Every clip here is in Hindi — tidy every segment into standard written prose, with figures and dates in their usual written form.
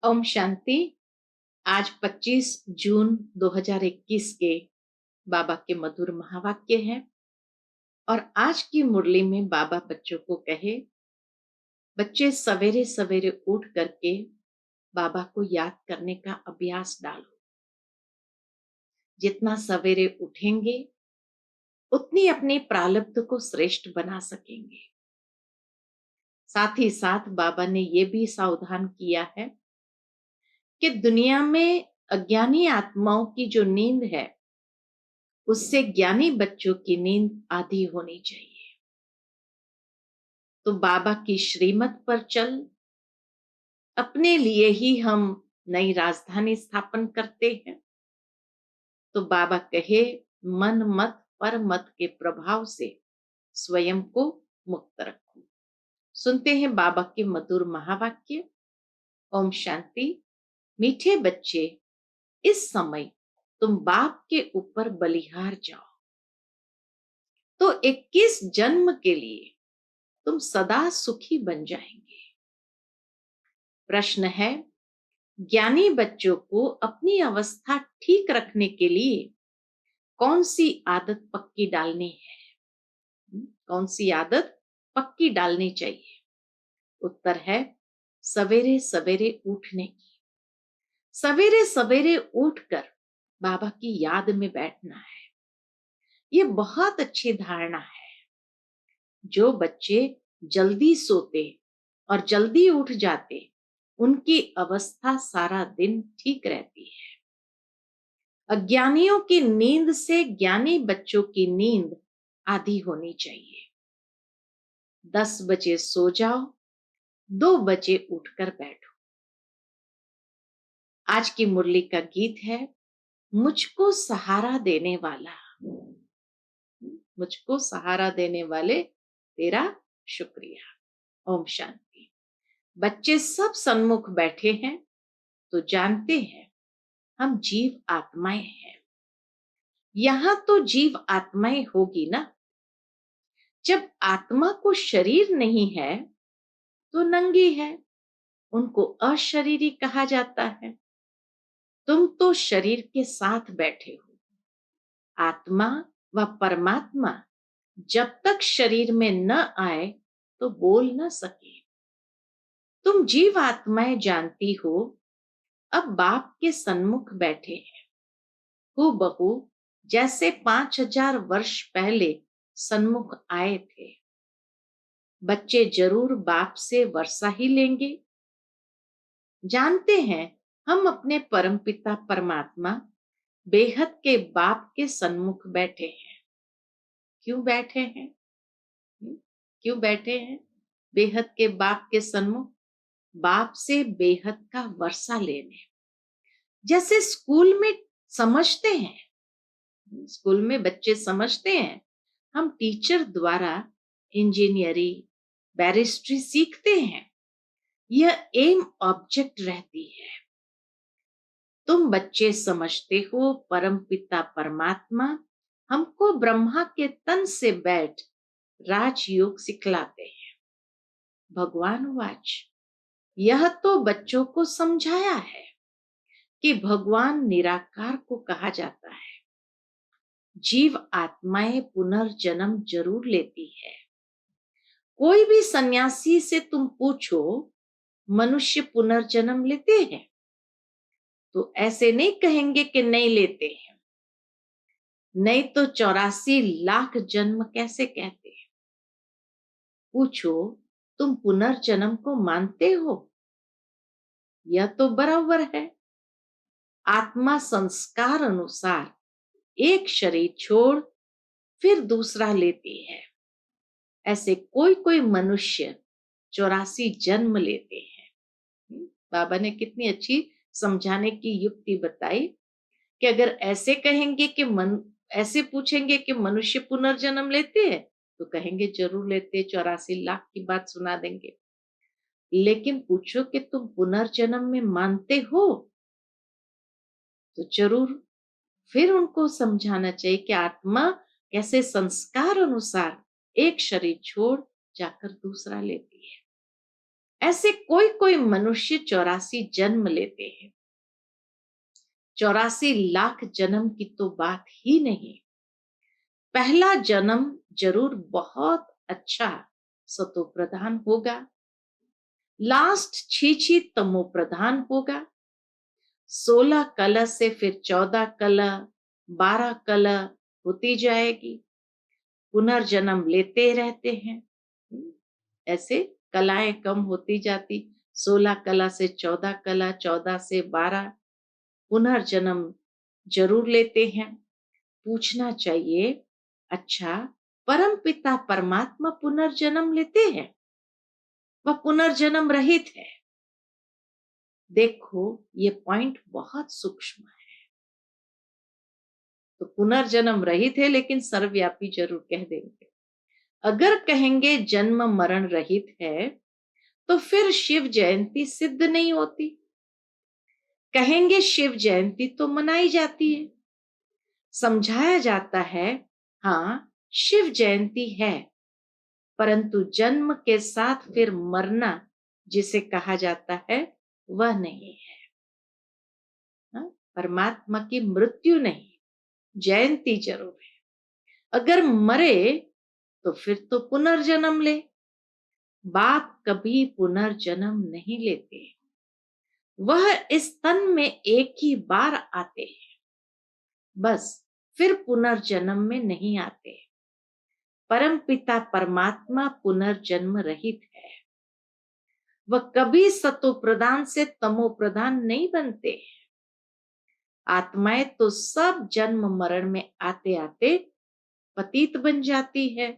ओम शांति। आज 25 जून 2021 के बाबा के मधुर महावाक्य हैं और आज की मुरली में बाबा बच्चों को कहे, बच्चे सवेरे सवेरे उठ करके बाबा को याद करने का अभ्यास डालो। जितना सवेरे उठेंगे उतनी अपनी प्रारब्ध को श्रेष्ठ बना सकेंगे। साथ ही साथ बाबा ने ये भी सावधान किया है कि दुनिया में अज्ञानी आत्माओं की जो नींद है उससे ज्ञानी बच्चों की नींद आधी होनी चाहिए। तो बाबा की श्रीमत पर चल अपने लिए ही हम नई राजधानी स्थापन करते हैं। तो बाबा कहे, मन मत पर मत के प्रभाव से स्वयं को मुक्त रखो। सुनते हैं बाबा के मधुर महावाक्य। ओम शांति। मीठे बच्चे, इस समय तुम बाप के ऊपर बलिहार जाओ तो 21 जन्म के लिए तुम सदा सुखी बन जाएंगे। प्रश्न है, ज्ञानी बच्चों को अपनी अवस्था ठीक रखने के लिए कौन सी आदत पक्की डालनी है? कौन सी आदत पक्की डालनी चाहिए? उत्तर है सवेरे सवेरे उठने की। सवेरे सवेरे उठकर बाबा की याद में बैठना है। ये बहुत अच्छी धारणा है। जो बच्चे जल्दी सोते और जल्दी उठ जाते उनकी अवस्था सारा दिन ठीक रहती है। अज्ञानियों की नींद से ज्ञानी बच्चों की नींद आधी होनी चाहिए। 10 बजे सो जाओ, 2 बजे उठकर बैठो। आज की मुरली का गीत है, मुझको सहारा देने वाला, मुझको सहारा देने वाले तेरा शुक्रिया। ओम शांति। बच्चे सब सन्मुख बैठे हैं तो जानते हैं हम जीव आत्माएं हैं। यहां तो जीव आत्माएं होगी ना। जब आत्मा को शरीर नहीं है तो नंगी है, उनको अशरीरी कहा जाता है। तुम तो शरीर के साथ बैठे हो। आत्मा व परमात्मा जब तक शरीर में न आए तो बोल न सके। तुम जीव आत्माएं जानती हो, अब बाप के सन्मुख बैठे हैं, हूबहू जैसे 5000 वर्ष पहले सन्मुख आए थे। बच्चे जरूर बाप से वर्षा ही लेंगे। जानते हैं हम अपने परमपिता परमात्मा बेहद के बाप के सन्मुख बैठे हैं। क्यों बैठे हैं? क्यों बैठे हैं बेहद के बाप के सन्मुख? बाप से बेहद का वर्षा लेने। जैसे स्कूल में समझते हैं, स्कूल में बच्चे समझते हैं हम टीचर द्वारा इंजीनियरिंग बैरिस्ट्री सीखते हैं, यह एम ऑब्जेक्ट रहती है। तुम बच्चे समझते हो परमपिता परमात्मा हमको ब्रह्मा के तन से बैठ राजयोग सिखलाते हैं। भगवान वाच, यह तो बच्चों को समझाया है कि भगवान निराकार को कहा जाता है। जीव आत्माएं पुनर्जन्म जरूर लेती है। कोई भी सन्यासी से तुम पूछो मनुष्य पुनर्जन्म लेते हैं तो ऐसे नहीं कहेंगे कि नहीं लेते हैं। नहीं तो 84 लाख जन्म कैसे कहते हैं? पूछो तुम पुनर्जन्म को मानते हो? यह तो बराबर है। आत्मा संस्कार अनुसार एक शरीर छोड़ फिर दूसरा लेती है। ऐसे कोई कोई मनुष्य 84 जन्म लेते हैं। बाबा ने कितनी अच्छी समझाने की युक्ति बताई कि अगर ऐसे कहेंगे कि ऐसे पूछेंगे कि मनुष्य पुनर्जन्म लेते हैं तो कहेंगे जरूर लेते, 84 लाख की बात सुना देंगे। लेकिन पूछो कि तुम पुनर्जन्म में मानते हो तो जरूर फिर उनको समझाना चाहिए कि आत्मा कैसे संस्कार अनुसार एक शरीर छोड़ जाकर दूसरा लेती है। ऐसे कोई कोई मनुष्य 84 जन्म लेते हैं। 84 लाख जन्म की तो बात ही नहीं। पहला जन्म जरूर बहुत अच्छा सतो प्रधान होगा, लास्ट छी तमो प्रधान होगा। 16 कला से फिर 14 कला, 12 कला होती जाएगी, पुनर्जन्म लेते रहते हैं। ऐसे कलाएं कम होती जाती, 16 कला से 14 कला, 14 से 12, पुनर्जन्म जरूर लेते हैं। पूछना चाहिए, अच्छा परम पिता परमात्मा पुनर्जन्म लेते हैं? वह पुनर्जन्म रहित है। देखो ये पॉइंट बहुत सूक्ष्म है। तो पुनर्जन्म रहित है लेकिन सर्वव्यापी जरूर कह देंगे। अगर कहेंगे जन्म मरण रहित है तो फिर शिव जयंती सिद्ध नहीं होती। कहेंगे शिव जयंती तो मनाई जाती है, समझाया जाता है, हाँ शिव जयंती है, परंतु जन्म के साथ फिर मरना जिसे कहा जाता है वह नहीं है। हाँ? परमात्मा की मृत्यु नहीं, जयंती जरूर है। अगर मरे तो फिर तो पुनर्जन्म ले। बाप कभी पुनर्जन्म नहीं लेते, वह इस तन में एक ही बार आते हैं, बस फिर पुनर्जन्म में नहीं आते। परम पिता परमात्मा पुनर्जन्म रहित है, वह कभी सतो प्रधान से तमो प्रधान नहीं बनते। आत्माएं तो सब जन्म मरण में आते आते पतित बन जाती है,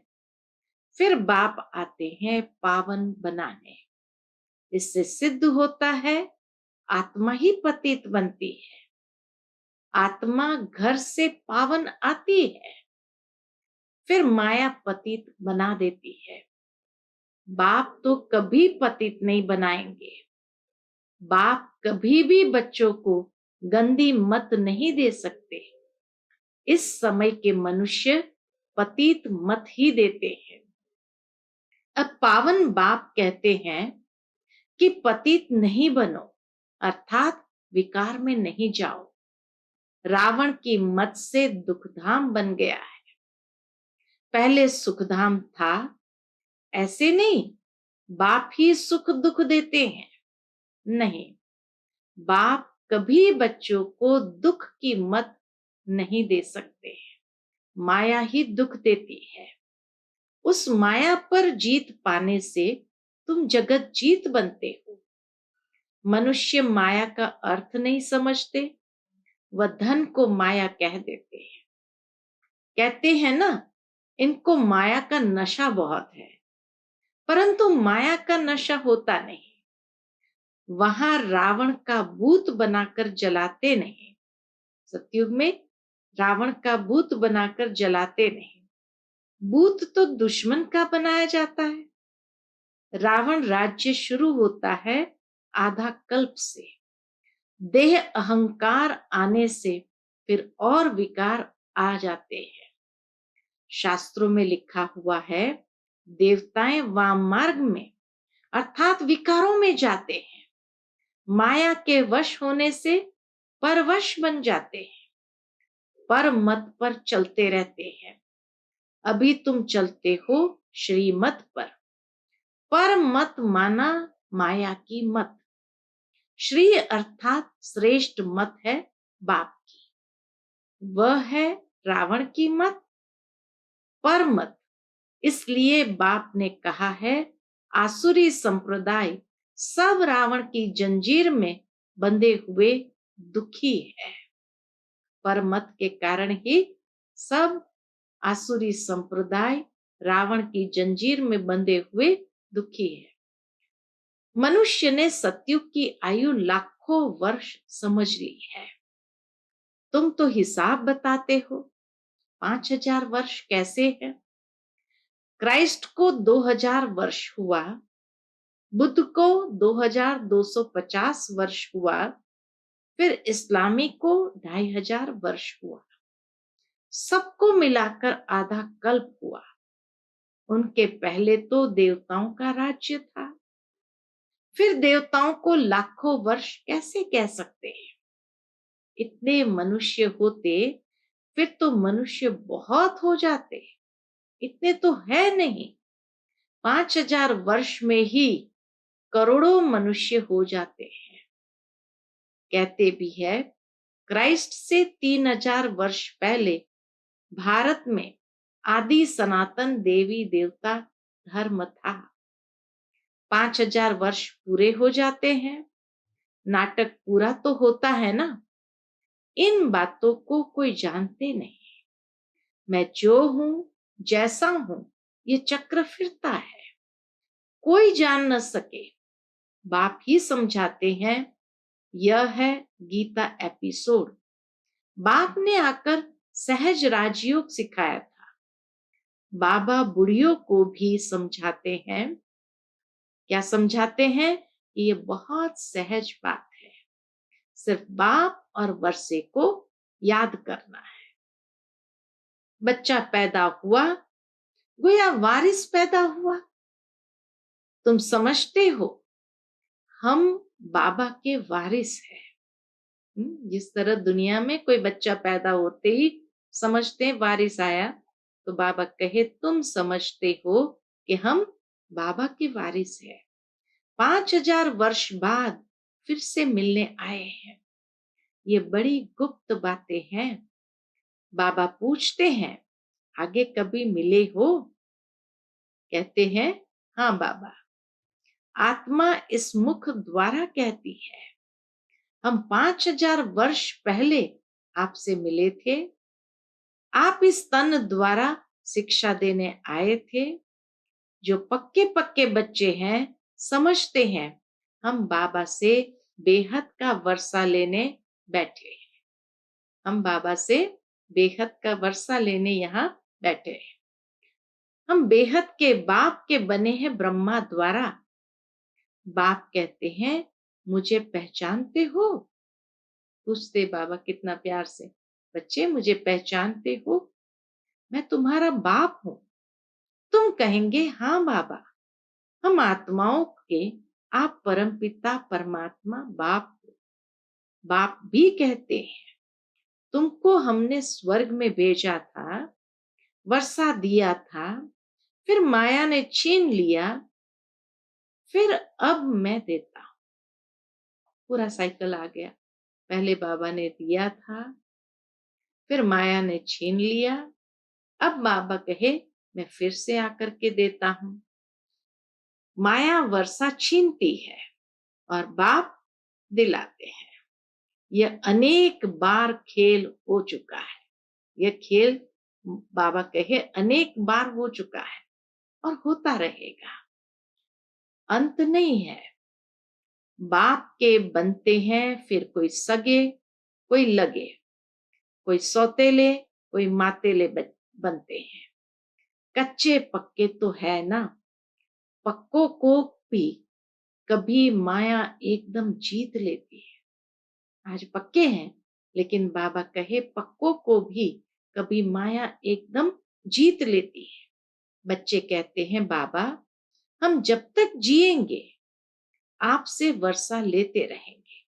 फिर बाप आते हैं पावन बनाने। इससे सिद्ध होता है आत्मा ही पतित बनती है। आत्मा घर से पावन आती है, फिर माया पतित बना देती है। बाप तो कभी पतित नहीं बनाएंगे। बाप कभी भी बच्चों को गंदी मत नहीं दे सकते। इस समय के मनुष्य पतित मत ही देते हैं। अब पावन बाप कहते हैं कि पतित नहीं बनो, अर्थात विकार में नहीं जाओ। रावण की मत से दुखधाम बन गया है। पहले सुखधाम था, ऐसे नहीं बाप ही सुख दुख देते हैं, नहीं, बाप कभी बच्चों को दुख की मत नहीं दे सकते। माया ही दुख देती है। उस माया पर जीत पाने से तुम जगत जीत बनते हो। मनुष्य माया का अर्थ नहीं समझते, वह धन को माया कह देते हैं। कहते हैं ना, इनको माया का नशा बहुत है, परंतु माया का नशा होता नहीं। वहां रावण का भूत बनाकर जलाते नहीं। सतयुग में रावण का भूत बनाकर जलाते नहीं। भूत तो दुश्मन का बनाया जाता है। रावण राज्य शुरू होता है आधा कल्प से। देह अहंकार आने से फिर और विकार आ जाते हैं। शास्त्रों में लिखा हुआ है, देवताएं वाम मार्ग में अर्थात विकारों में जाते हैं। माया के वश होने से परवश बन जाते हैं, पर मत पर चलते रहते हैं। अभी तुम चलते हो श्रीमत पर मत माना माया की मत। श्री अर्थात श्रेष्ठ मत है बाप की, वह है रावण की मत, पर मत। इसलिए बाप ने कहा है, आसुरी संप्रदाय सब रावण की जंजीर में बंधे हुए दुखी है। पर मत के कारण ही सब आसुरी संप्रदाय रावण की जंजीर में बंधे हुए दुखी है। मनुष्य ने सतयुग की आयु लाखों वर्ष समझ ली है। तुम तो हिसाब बताते हो 5000 वर्ष कैसे है। क्राइस्ट को 2000 वर्ष हुआ, बुद्ध को 2250 वर्ष हुआ, फिर इस्लामी को 2500 वर्ष हुआ। सबको मिलाकर आधा कल्प हुआ। उनके पहले तो देवताओं का राज्य था। फिर देवताओं को लाखों वर्ष कैसे कह सकते हैं? इतने मनुष्य होते फिर तो मनुष्य बहुत हो जाते, इतने तो है नहीं। 5,000 वर्ष में ही करोड़ों मनुष्य हो जाते हैं। कहते भी है क्राइस्ट से 3,000 वर्ष पहले भारत में आदि सनातन देवी देवता धर्म था। 5,000 वर्ष पूरे हो जाते हैं, नाटक पूरा तो होता है ना। इन बातों को कोई जानते नहीं। मैं जो हूं, जैसा हूं, ये चक्र फिरता है, कोई जान न सके। बाप ही समझाते हैं। यह है गीता एपिसोड। बाप ने आकर सहज राजयोग सिखाया था। बाबा बुढ़ियों को भी समझाते हैं। क्या समझाते हैं? ये बहुत सहज बात है, सिर्फ बाप और वर्षे को याद करना है। बच्चा पैदा हुआ, गोया वारिस पैदा हुआ। तुम समझते हो हम बाबा के वारिस हैं। जिस तरह दुनिया में कोई बच्चा पैदा होते ही समझते हैं वारिस आया, तो बाबा कहे तुम समझते हो कि हम बाबा के वारिस हैं। 5,000 वर्ष बाद फिर से मिलने आए हैं। ये बड़ी गुप्त बातें हैं। बाबा पूछते हैं आगे कभी मिले हो? कहते हैं हाँ बाबा। आत्मा इस मुख द्वारा कहती है हम 5,000 वर्ष पहले आपसे मिले थे। आप इस तन द्वारा शिक्षा देने आए थे। जो पक्के पक्के बच्चे हैं समझते हैं हम बाबा से बेहद का वर्षा लेने बैठे हैं। हम बाबा से बेहद का वर्षा लेने यहाँ बैठे हैं। हम बेहद के बाप के बने हैं ब्रह्मा द्वारा। बाप कहते हैं मुझे पहचानते हो? पूछते बाबा कितना प्यार से, बच्चे मुझे पहचानते हो? मैं तुम्हारा बाप हूं। तुम कहेंगे हाँ बाबा, हम आत्माओं के आप परमपिता परमात्मा बाप हो। बाप भी कहते हैं तुमको हमने स्वर्ग में भेजा था, वर्षा दिया था, फिर माया ने छीन लिया, फिर अब मैं देता हूं। पूरा साइकिल आ गया। पहले बाबा ने दिया था, फिर माया ने छीन लिया, अब बाबा कहे मैं फिर से आकर के देता हूं। माया वर्षा छीनती है और बाप दिलाते हैं। यह अनेक बार खेल हो चुका है। यह खेल बाबा कहे अनेक बार हो चुका है और होता रहेगा। अंत नहीं है। बाप के बनते हैं फिर कोई सगे, कोई लगे, कोई सौतेले, कोई मातेले बनते हैं। कच्चे पक्के तो है ना। पक्कों को भी कभी माया एकदम जीत लेती है। आज पक्के हैं, लेकिन बाबा कहे पक्कों को भी कभी माया एकदम जीत लेती है। बच्चे कहते हैं बाबा हम जब तक जिएंगे आपसे वर्षा लेते रहेंगे।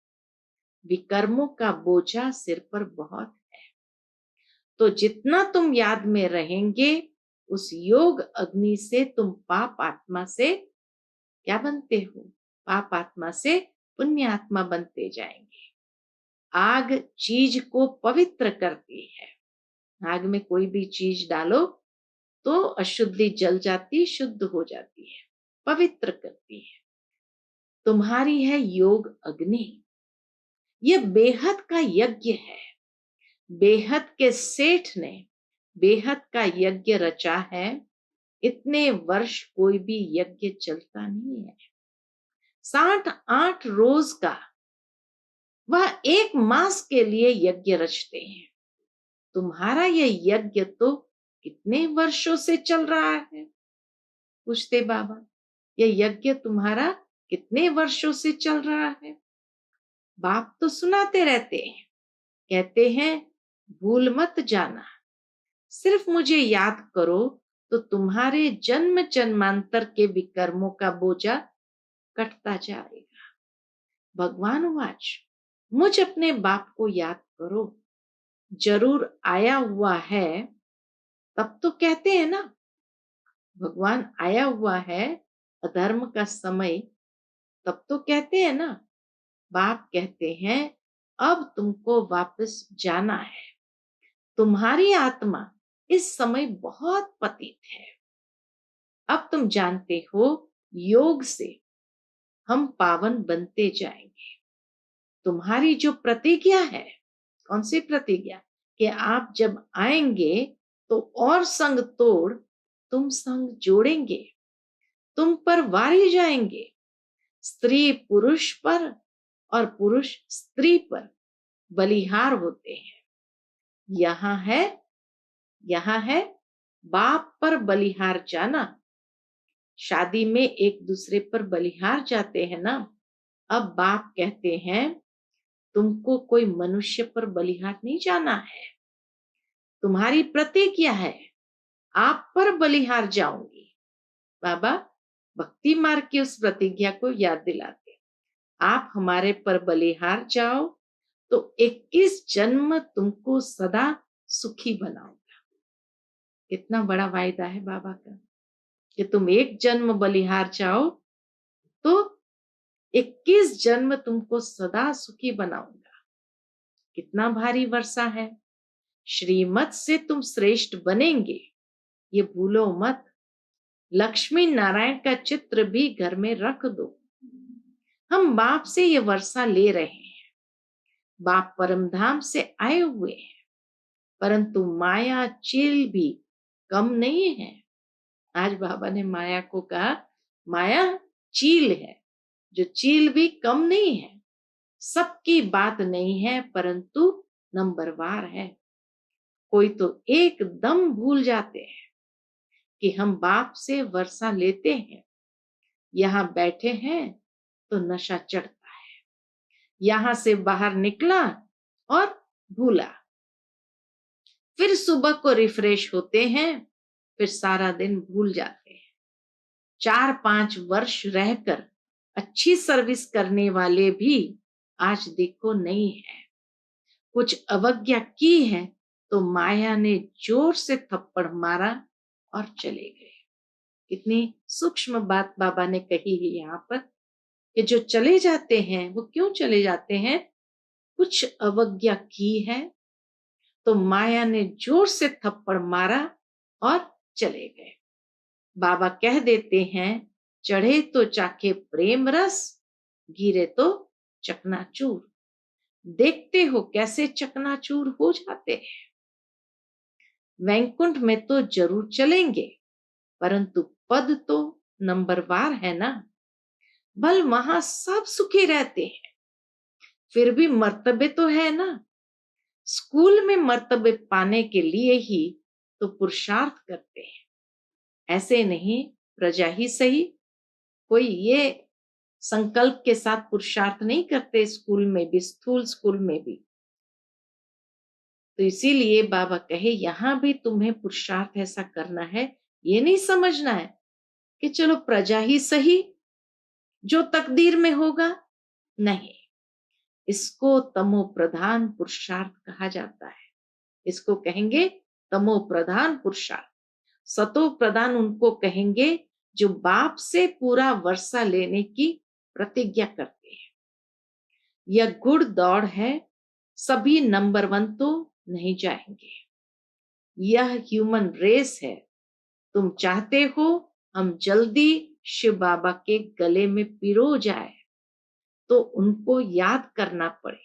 विकर्मों का बोझा सिर पर बहुत है, तो जितना तुम याद में रहेंगे उस योग अग्नि से तुम पाप आत्मा से क्या बनते हो? पाप आत्मा से पुण्य आत्मा बनते जाएंगे। आग चीज को पवित्र करती है। आग में कोई भी चीज डालो तो अशुद्धि जल जाती, शुद्ध हो जाती है, पवित्र करती है। तुम्हारी है योग अग्नि। यह बेहद का यज्ञ है। बेहद के सेठ ने बेहद का यज्ञ रचा है। इतने वर्ष कोई भी यज्ञ चलता नहीं है। 68 रोज का वह एक मास के लिए यज्ञ रचते हैं। तुम्हारा यह यज्ञ तो कितने वर्षों से चल रहा है? पूछते बाबा, यह यज्ञ तुम्हारा कितने वर्षों से चल रहा है? बाप तो सुनाते रहते हैं, कहते हैं भूल मत जाना, सिर्फ मुझे याद करो तो तुम्हारे जन्म जन्मांतर के विकर्मों का बोझा कटता जाएगा। भगवान उवाच, मुझ अपने बाप को याद करो, जरूर आया हुआ है। तब तो कहते हैं ना, भगवान आया हुआ है, अधर्म का समय, तब तो कहते हैं ना, बाप कहते हैं अब तुमको वापस जाना है। तुम्हारी आत्मा इस समय बहुत पतित है। अब तुम जानते हो, योग से हम पावन बनते जाएंगे। तुम्हारी जो प्रतिज्ञा है, कौन सी प्रतिज्ञा, कि आप जब आएंगे तो और संग तोड़ तुम संग जोड़ेंगे, तुम पर वारी जाएंगे, स्त्री पुरुष पर और पुरुष स्त्री पर बलिहार होते हैं। यहाँ है बाप पर बलिहार जाना। शादी में एक दूसरे पर बलिहार जाते हैं ना। अब बाप कहते हैं तुमको कोई मनुष्य पर बलिहार नहीं जाना है। तुम्हारी प्रतिज्ञा है, आप पर बलिहार जाऊंगी। बाबा भक्ति मार्ग की उस प्रतिज्ञा को याद दिलाते, आप हमारे पर बलिहार जाओ तो 21 जन्म तुमको सदा सुखी बनाऊंगा। कितना बड़ा वायदा है बाबा का, कि तुम एक जन्म बलिहार जाओ तो 21 जन्म तुमको सदा सुखी बनाऊंगा। कितना भारी वर्षा है। श्रीमत से तुम श्रेष्ठ बनेंगे, ये भूलो मत। लक्ष्मी नारायण का चित्र भी घर में रख दो। हम बाप से ये वर्षा ले रहे हैं। बाप परम धाम से आए हुए हैं, परंतु माया चील भी कम नहीं है। आज बाबा ने माया को कहा, माया चील है, जो चील भी कम नहीं है। सबकी बात नहीं है, परंतु नंबरवार है। कोई तो एकदम भूल जाते हैं कि हम बाप से वर्षा लेते हैं। यहां बैठे हैं तो नशा चढ़ता है, यहां से बाहर निकला और भूला, फिर सुबह को रिफ्रेश होते हैं, फिर सारा दिन भूल जाते हैं। 4-5 वर्ष रहकर अच्छी सर्विस करने वाले भी आज देखो नहीं है। कुछ अवज्ञा की है तो माया ने जोर से थप्पड़ मारा और चले गए। कितनी सूक्ष्म बात बाबा ने कही है यहाँ पर, कि जो चले जाते हैं वो क्यों चले जाते हैं? कुछ अवज्ञा की है तो माया ने जोर से थप्पड़ मारा और चले गए। बाबा कह देते हैं, चढ़े तो चाखे प्रेम रस, गिरे तो चकनाचूर। देखते हो कैसे चकनाचूर हो जाते हैं। वैकुंठ में तो जरूर चलेंगे, परंतु पद तो नंबरवार है ना। भल वहां सब सुखी रहते हैं, फिर भी मर्तबे तो है ना। स्कूल में मर्तबे पाने के लिए ही तो पुरुषार्थ करते हैं, ऐसे नहीं प्रजा ही सही। कोई ये संकल्प के साथ पुरुषार्थ नहीं करते, स्कूल में भी, स्थूल स्कूल में भी। तो इसीलिए बाबा कहे यहां भी तुम्हें पुरुषार्थ ऐसा करना है। ये नहीं समझना है कि चलो प्रजा ही सही, जो तकदीर में होगा, नहीं। इसको तमो प्रधान पुरुषार्थ कहा जाता है। इसको कहेंगे तमो प्रधान पुरुषार्थ। सतो प्रधान उनको कहेंगे जो बाप से पूरा वर्षा लेने की प्रतिज्ञा करते हैं। यह गुड़ दौड़ है, सभी नंबर 1 तो नहीं जाएंगे। यह ह्यूमन रेस है। तुम चाहते हो हम जल्दी शिव बाबा के गले में पिरो जाए, तो उनको याद करना पड़े।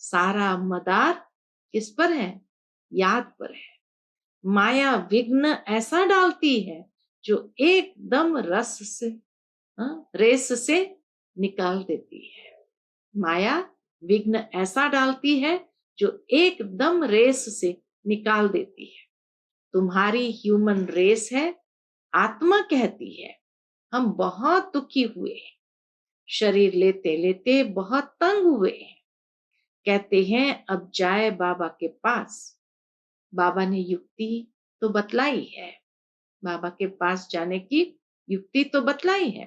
सारा मदार किस पर है? याद पर है। माया विघ्न ऐसा डालती है जो एकदम रस से, रेस से निकाल देती है। माया विघ्न ऐसा डालती है जो एकदम रेस से निकाल देती है। तुम्हारी ह्यूमन रेस है। आत्मा कहती है हम बहुत दुखी हुए हैं, शरीर लेते लेते बहुत तंग हुए हैं। कहते हैं अब जाए बाबा के पास। बाबा ने युक्ति तो बतलाई है, बाबा के पास जाने की युक्ति तो बतलाई है।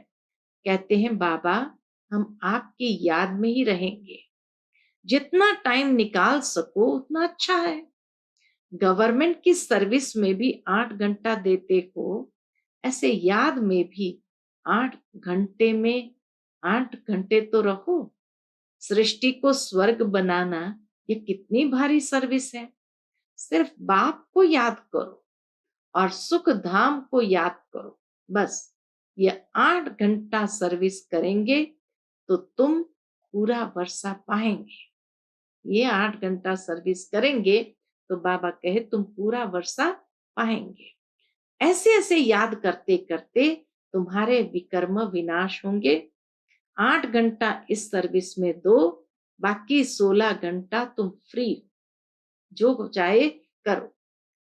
कहते हैं बाबा हम आपकी याद में ही रहेंगे। जितना टाइम निकाल सको उतना अच्छा है। गवर्नमेंट की सर्विस में भी 8 घंटा देते हो, ऐसे याद में भी 8 घंटे में 8 घंटे तो रहो। सृष्टि को स्वर्ग बनाना ये कितनी भारी सर्विस है। सिर्फ बाप को याद करो और सुख धाम को याद करो, बस। ये 8 घंटा सर्विस करेंगे तो तुम पूरा वर्षा पाएंगे। ये 8 घंटा सर्विस करेंगे तो बाबा कहे तुम पूरा वर्षा पाएंगे। ऐसे ऐसे याद करते करते तुम्हारे विकर्म विनाश होंगे। 8 घंटा इस सर्विस में दो, बाकी 16 घंटा तुम फ्री, जो चाहे करो।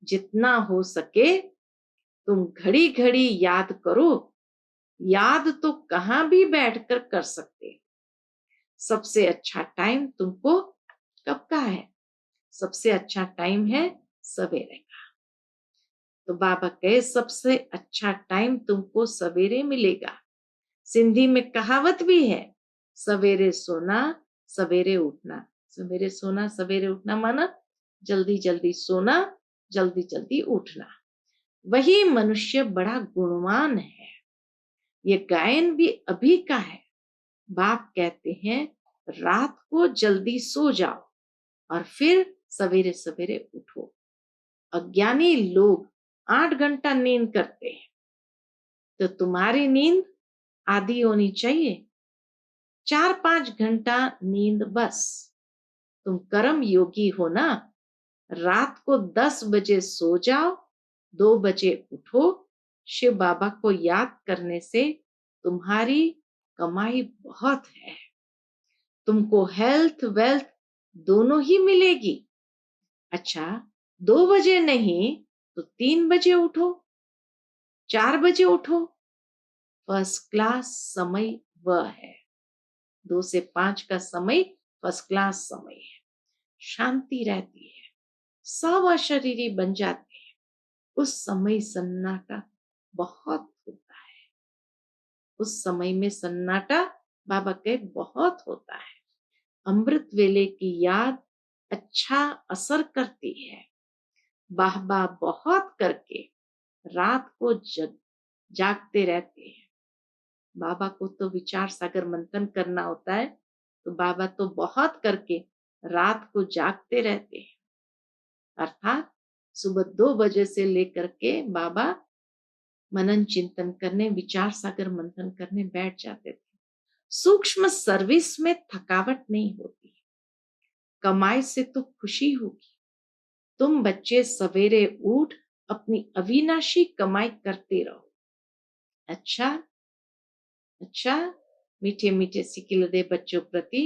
जितना हो सके तुम घड़ी घड़ी याद करो। याद तो कहाँ भी बैठकर कर सकते। सबसे अच्छा टाइम तुमको कब का है? सबसे अच्छा टाइम है सवेरे का। तो बाबा कहे सबसे अच्छा टाइम तुमको सवेरे मिलेगा। सिंधी में कहावत भी है, सवेरे सोना सवेरे उठना। सवेरे सोना सवेरे उठना माना जल्दी जल्दी सोना, जल्दी जल्दी उठना। वही मनुष्य बड़ा गुणवान है। ये गायन भी अभी का है। बाप कहते हैं रात को जल्दी सो जाओ और फिर सवेरे सवेरे उठो। अज्ञानी लोग 8 घंटा नींद करते हैं, तो तुम्हारी नींद आधी होनी चाहिए। 4-5 घंटा नींद बस। तुम कर्म योगी हो ना। रात को 10 बजे सो जाओ, 2 बजे उठो। शिव बाबा को याद करने से तुम्हारी कमाई बहुत है। तुमको हेल्थ वेल्थ दोनों ही मिलेगी। अच्छा, 2 बजे नहीं तो 3 बजे उठो, 4 बजे उठो। फर्स्ट क्लास समय वह है। 2 से 5 का समय फर्स्ट क्लास समय है। शांति रहती है, सब अशरीरी बन जाते हैं। उस समय सन्नाटा बहुत होता है। उस समय में सन्नाटा बाबा के बहुत होता है। अमृत वेले की याद अच्छा असर करती है। वाह वाह बहुत करके रात को जागते रहते हैं। बाबा को तो विचार सागर मंथन करना होता है, तो बाबा तो बहुत करके रात को जागते रहते हैं। अर्थात सुबह 2 बजे से लेकर के बाबा मनन चिंतन करने, विचार सागर मंथन करने बैठ जाते थे। सूक्ष्म सर्विस में थकावट नहीं होती। कमाई से तो खुशी होगी। तुम बच्चे सवेरे उठ अपनी अविनाशी कमाई करते रहो। अच्छा अच्छा, मीठे मीठे सिकिलदे बच्चों प्रति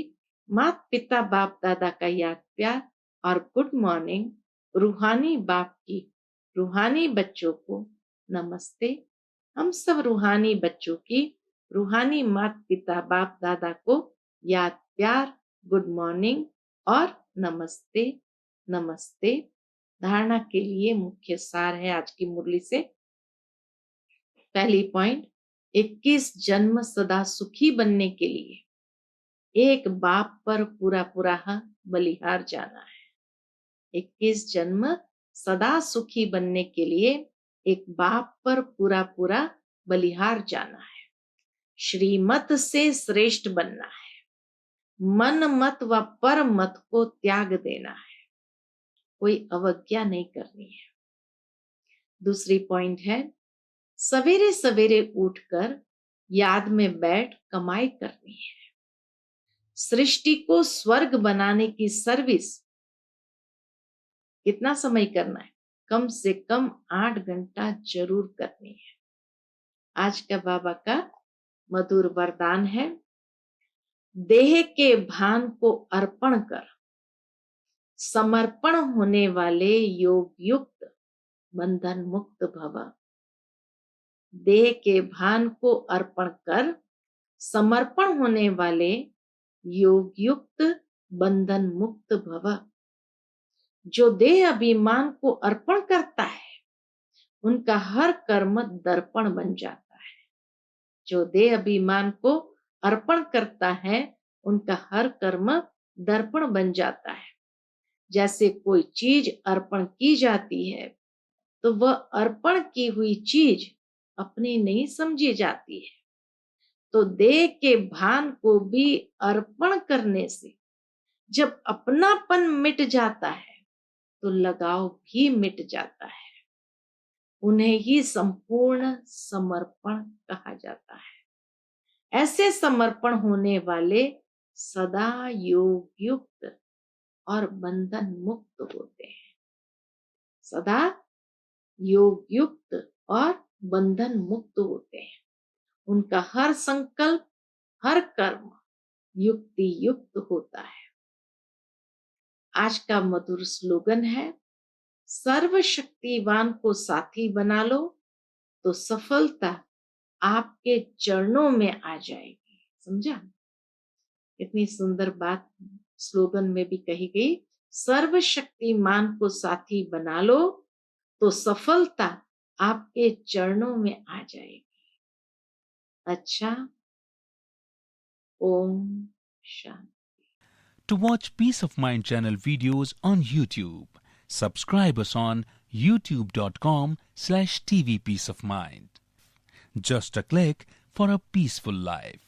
माता पिता बाप दादा का याद प्यार और गुड मॉर्निंग। रूहानी बाप की रूहानी बच्चों को नमस्ते। हम सब रूहानी बच्चों की रूहानी माता पिता बाप दादा को याद प्यार, गुड मॉर्निंग और नमस्ते नमस्ते। धारणा के लिए मुख्य सार है आज की मुरली से। पहली पॉइंट, 21 जन्म सदा सुखी बनने के लिए एक बाप पर पूरा पूरा बलिहार जाना है। 21 जन्म सदा सुखी बनने के लिए एक बाप पर पूरा पूरा बलिहार जाना है। श्रीमत से श्रेष्ठ बनना है। मन मत व पर मत को त्याग देना है। कोई अवज्ञा नहीं करनी है। दूसरी पॉइंट है, सवेरे सवेरे उठकर याद में बैठ कमाई करनी है। सृष्टि को स्वर्ग बनाने की सर्विस कितना समय करना है? कम से कम 8 घंटा जरूर करनी है। आज का बाबा का मधुर वरदान है, देह के भान को अर्पण कर समर्पण होने वाले योग युक्त बंधन मुक्त भव। देह के भान को अर्पण कर समर्पण होने वाले योग युक्त बंधन मुक्त भव। जो देह अभिमान को अर्पण करता है उनका हर कर्म दर्पण बन जाता है। जो देह अभिमान को अर्पण करता है उनका हर कर्म दर्पण बन जाता है। जैसे कोई चीज अर्पण की जाती है तो वह अर्पण की हुई चीज अपनी नहीं समझी जाती है। तो देह के भान को भी अर्पण करने से जब अपनापन मिट जाता है तो लगाव भी मिट जाता है। उन्हें ही संपूर्ण समर्पण कहा जाता है। ऐसे समर्पण होने वाले सदा योग युक्त और बंधन मुक्त होते हैं। सदा योग युक्त और बंधन मुक्त होते हैं। उनका हर संकल्प, हर कर्म युक्ति युक्त होता है। आज का मधुर स्लोगन है, सर्वशक्तिवान को साथी बना लो तो सफलता आपके चरणों में आ जाएगी। समझा? इतनी सुंदर बात स्लोगन में भी कही गई, सर्वशक्तिमान को साथी बना लो तो सफलता आपके चरणों में आ जाएगी। अच्छा, Om Shanti. To watch Peace of Mind channel videos on YouTube, subscribe us on youtube.com/tvpeaceofmind. Just a click for a peaceful life.